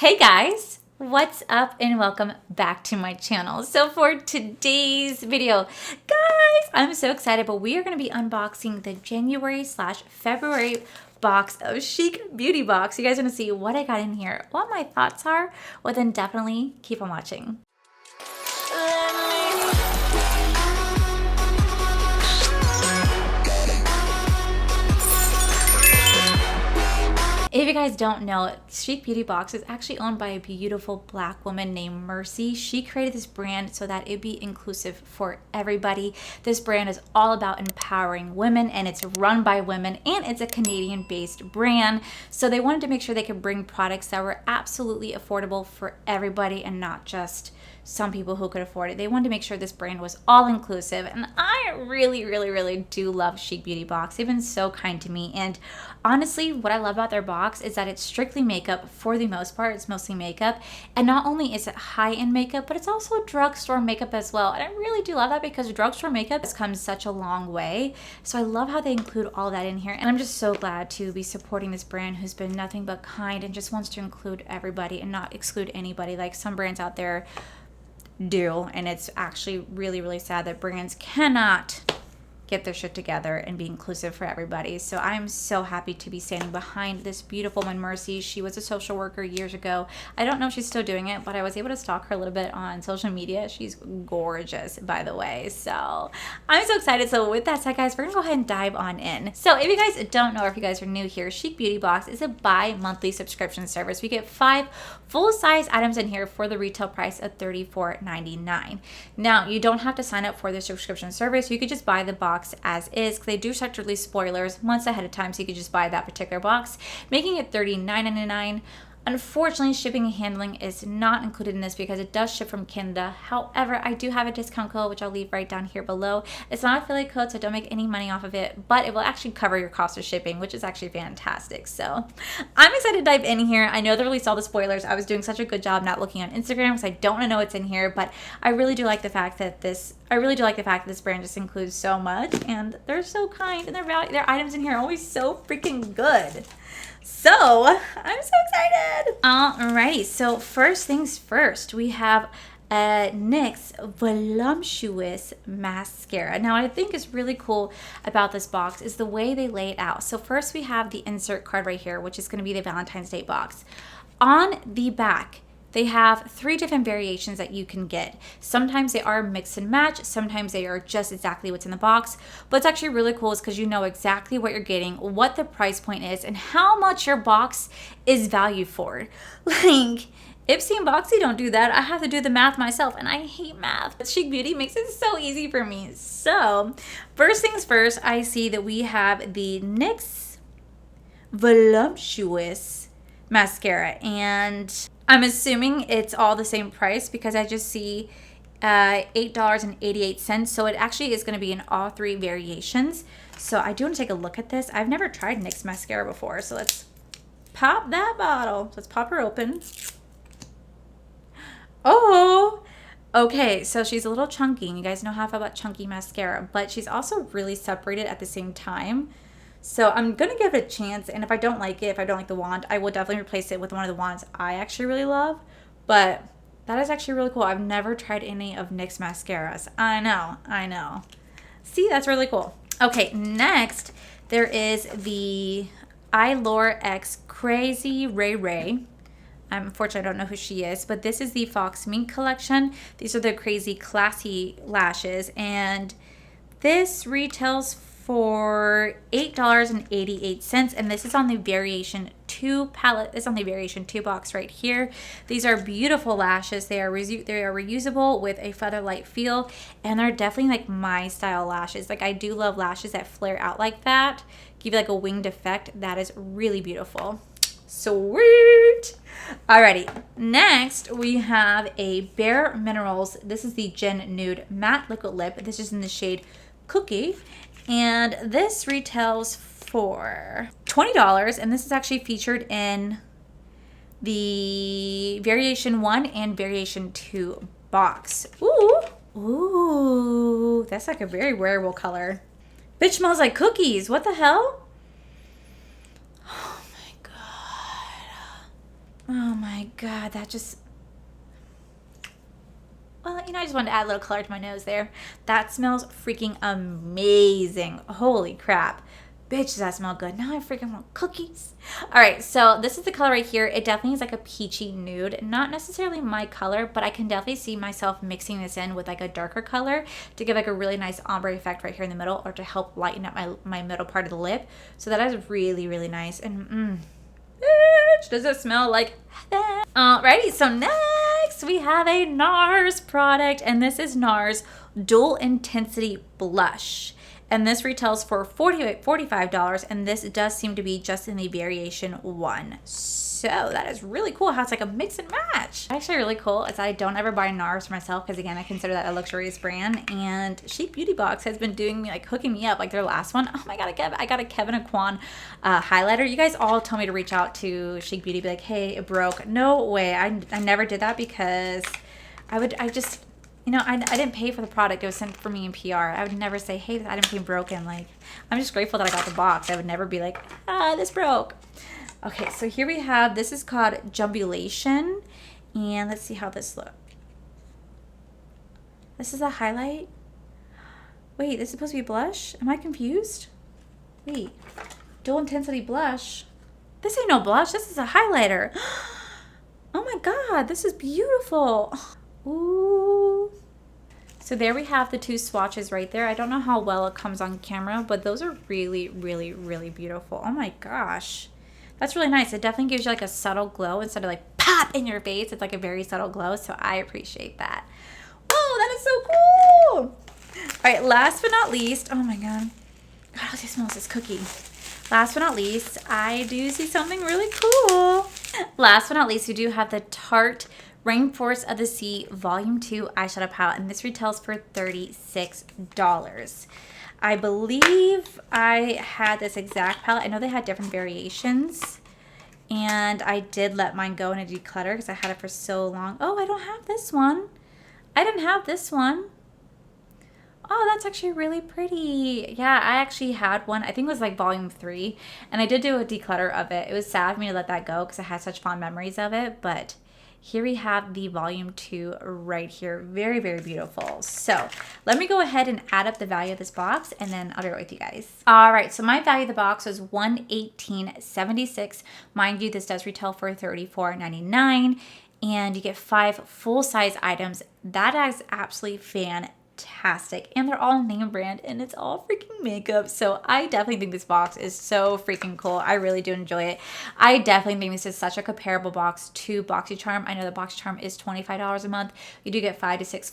Hey guys, what's up and welcome back to my channel. So for today's video, guys, I'm so excited, but we are going to be unboxing the January/February box of Chic Beauty Box. You guys are going to see what I got in here, what my thoughts are, well then definitely keep on watching. If you guys don't know, Chic Beauty Box is actually owned by a beautiful black woman named Mercy. She created this brand so that it'd be inclusive for everybody. This brand is all about empowering women, and it's run by women, and it's a Canadian-based brand. So they wanted to make sure they could bring products that were absolutely affordable for everybody and not just some people who could afford it. They wanted to make sure this brand was all inclusive, and I really do love Chic Beauty Box. They've been so kind to me, and honestly, what I love about their box is that it's strictly makeup for the most part. It's mostly makeup, and not only is it high-end makeup, but it's also drugstore makeup as well, and I really do love that because drugstore makeup has come such a long way. So I love how they include all that in here, and I'm just so glad to be supporting this brand who's been nothing but kind and just wants to include everybody and not exclude anybody like some brands out there do. And it's actually really sad that brands cannot get their shit together and be inclusive for everybody. So I'm so happy to be standing behind this beautiful woman, Mercy. She was a social worker years ago. I don't know if she's still doing it, but I was able to stalk her a little bit on social media. She's gorgeous, by the way. So I'm so excited. So with that said, guys, we're gonna go ahead and dive on in. So if you guys don't know, or if you guys are new here, Chic Beauty Box is a bi-monthly subscription service. We get 5 full-size items in here for the retail price of $34.99. Now, you don't have to sign up for the subscription service. You could just buy the box as is, because they do start to release spoilers months ahead of time, so you could just buy that particular box, making it $39.99. Unfortunately, shipping and handling is not included in this because it does ship from Canada. However, I do have a discount code, which I'll leave right down here below. It's not an affiliate code, so don't make any money off of it, but it will actually cover your cost of shipping, which is actually fantastic. So I'm excited to dive in here. I know they released all the spoilers. I was doing such a good job not looking on Instagram because I don't want to know what's in here, but I really do like the fact that this brand just includes so much, and they're so kind, and their items in here are always so freaking good. So I'm so excited. Alrighty, so first things first, we have NYX Voluptuous Mascara. Now, what I think is really cool about this box is the way they lay it out. So first we have the insert card right here, which is going to be the Valentine's Day box. On the back, they have 3 different variations that you can get. Sometimes they are mix and match. Sometimes they are just exactly what's in the box. But it's actually really cool because you know exactly what you're getting, what the price point is, and how much your box is valued for. Like, Ipsy and Boxy don't do that. I have to do the math myself, and I hate math. But Chic Beauty makes it so easy for me. So, first things first, I see that we have the NYX Voluptuous Mascara, and I'm assuming it's all the same price because I just see $8.88. So it actually is going to be in all 3 variations. So I do want to take a look at this. I've never tried NYX mascara before. So let's pop that bottle. Let's pop her open. Oh, okay. So she's a little chunky. You guys know how I feel about chunky mascara, but she's also really separated at the same time. So I'm going to give it a chance, and if I don't like it, if I don't like the wand, I will definitely replace it with one of the wands I actually really love. But that is actually really cool. I've never tried any of NYX mascaras. I know. See, that's really cool. Okay, next, there is the Allure X Crazy Ray Ray. Unfortunately, I don't know who she is, but this is the Fox Mink collection. These are the crazy classy lashes, and this retails for $8.88, and this is on the Variation 2 palette. It's on the Variation 2 box right here. These are beautiful lashes. They are reusable with a feather light feel, and they're definitely like my style lashes. Like, I do love lashes that flare out like that, give you like a winged effect. That is really beautiful. Sweet. Alrighty, next we have a Bare Minerals. This is the Gen Nude Matte Liquid Lip. This is in the shade Cookie, and this retails for $20, and this is actually featured in the Variation 1 and Variation 2 box. Ooh, that's like a very wearable color. Bitch smells like cookies. What the hell? Oh my god. Oh my God, that just... Well, you know, I just wanted to add a little color to my nose there. That smells freaking amazing. Holy crap. Bitch, does that smell good. Now I freaking want cookies. All right, so this is the color right here. It definitely is like a peachy nude. Not necessarily my color, but I can definitely see myself mixing this in with like a darker color to give like a really nice ombre effect right here in the middle, or to help lighten up my middle part of the lip. So that is really, really nice. And bitch, does it smell like that? Alrighty, so next we have a NARS product, and this is NARS Dual Intensity Blush. And this retails for $45, and this does seem to be just in the variation 1. So that is really cool how it's like a mix and match. Actually really cool is I don't ever buy NARS for myself, because again, I consider that a luxurious brand, and Chic Beauty Box has been doing me, like hooking me up, like their last one. Oh my God, I got a Kevin Aquan highlighter. You guys all told me to reach out to Chic Beauty, be like, hey, it broke. No way, I never did that, because I just... You know, I didn't pay for the product. It was sent for me in PR. I would never say, hey, the item came broken. Like, I'm just grateful that I got the box. I would never be like, this broke. Okay, so here we have, this is called Jumbulation. And let's see how this looks. This is a highlight. Wait, this is supposed to be blush? Am I confused? Wait, dual intensity blush. This ain't no blush. This is a highlighter. Oh my God, this is beautiful. Ooh. So there we have the two swatches right there. I don't know how well it comes on camera, but those are really, really, really beautiful. Oh my gosh. That's really nice. It definitely gives you like a subtle glow instead of like pop in your face. It's like a very subtle glow, so I appreciate that. Whoa, that is so cool. All right, last but not least, oh my God. God, all it smells is cookie. Last but not least, I do see something really cool. Last but not least, we do have the Tarte Rainforest of the Sea Volume 2 eyeshadow palette, and this retails for $36. I believe I had this exact palette. I know they had different variations, and I did let mine go in a declutter because I had it for so long. Oh, I don't have this one. I didn't have this one. Oh, that's actually really pretty. Yeah, I actually had one. I think it was like volume 3, and I did do a declutter of it. It was sad for me to let that go because I had such fond memories of it, but here we have the volume 2 right here. Very, very beautiful. So let me go ahead and add up the value of this box, and then I'll be right with you guys. All right, so my value of the box was $118.76. Mind you, this does retail for $34.99, and you get 5 full-size items. That is absolutely fantastic. And they're all name brand, and it's all freaking makeup. So I definitely think this box is so freaking cool. I really do enjoy it. I definitely think this is such a comparable box to BoxyCharm. I know the BoxyCharm is $25 a month. You do get 5 to 6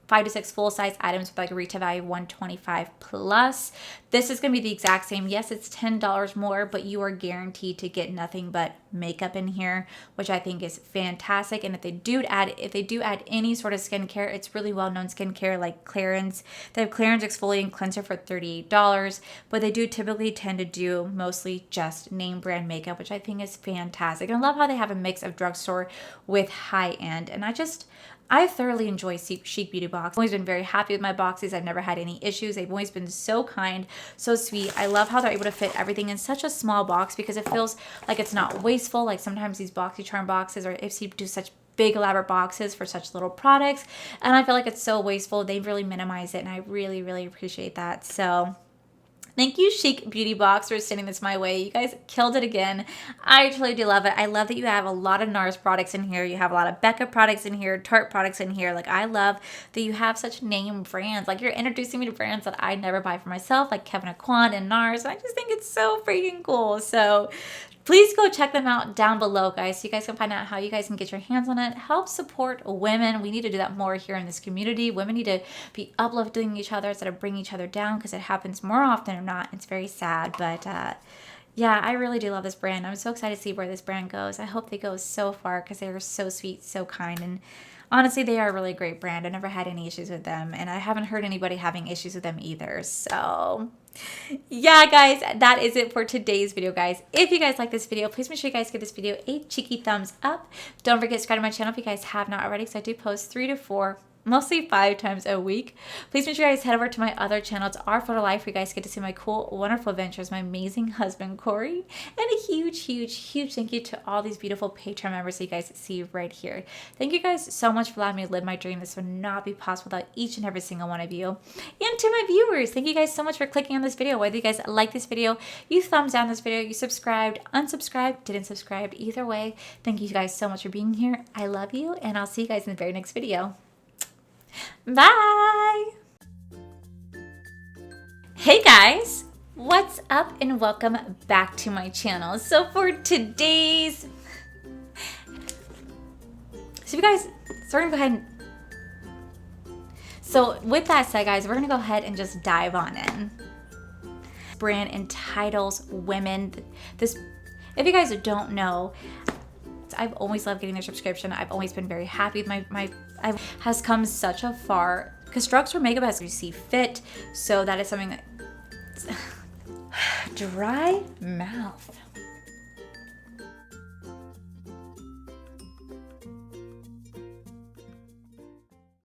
5 to 6 full-size items with like a retail value of $125 plus. This is going to be the exact same. Yes, it's $10 more, but you are guaranteed to get nothing but makeup in here, which I think is fantastic. And if they do add any sort of skincare, it's really well-known skincare like Clarins. They have Clarins exfoliating cleanser for $38, but they do typically tend to do mostly just name brand makeup, which I think is fantastic. And I love how they have a mix of drugstore with high-end. And I thoroughly enjoy Chic Beauty Box. I've always been very happy with my boxes. I've never had any issues. They've always been so kind, so sweet. I love how they're able to fit everything in such a small box because it feels like it's not wasteful. Like sometimes these BoxyCharm boxes or Ipsy do such big elaborate boxes for such little products, and I feel like it's so wasteful. They've really minimized it, and I really, really appreciate that. So thank you, Chic Beauty Box, for sending this my way. You guys killed it again. I totally do love it. I love that you have a lot of NARS products in here. You have a lot of Becca products in here, Tarte products in here. Like, I love that you have such name brands. Like, you're introducing me to brands that I never buy for myself, like Kevin Aquan and NARS. I just think it's so freaking cool. So please go check them out down below, guys, so you guys can find out how you guys can get your hands on it. Help support women. We need to do that more here in this community. Women need to be uplifting each other instead of bringing each other down, because it happens more often than not. It's very sad, but yeah, I really do love this brand. I'm so excited to see where this brand goes. I hope they go so far because they are so sweet, so kind, and honestly, they are a really great brand. I never had any issues with them, and I haven't heard anybody having issues with them either. So yeah, guys, that is it for today's video, guys. If you guys like this video, please make sure you guys give this video a cheeky thumbs up. Don't forget to subscribe to my channel if you guys have not already, because I do post 3 to 4 mostly 5 times a week. Please make sure you guys head over to my other channel. It's Our Photo Life, where you guys get to see my cool, wonderful adventures, my amazing husband, Corey. And a huge, huge, huge thank you to all these beautiful Patreon members that you guys see right here. Thank you guys so much for allowing me to live my dream. This would not be possible without each and every single one of you. And to my viewers, thank you guys so much for clicking on this video. Whether you guys like this video, you thumbs down this video, you subscribed, unsubscribed, didn't subscribe, either way, thank you guys so much for being here. I love you, and I'll see you guys in the very next video. Bye! Hey guys! What's up and welcome back to my channel. So for today's... we're gonna go ahead and... So with that said, guys, we're gonna go ahead and just dive on in. Brand entitles women. This, if you guys don't know, I've always loved getting their subscription. I've always been very happy with I has come such a far, because drugstore makeup has you see fit, so that is something that dry mouth.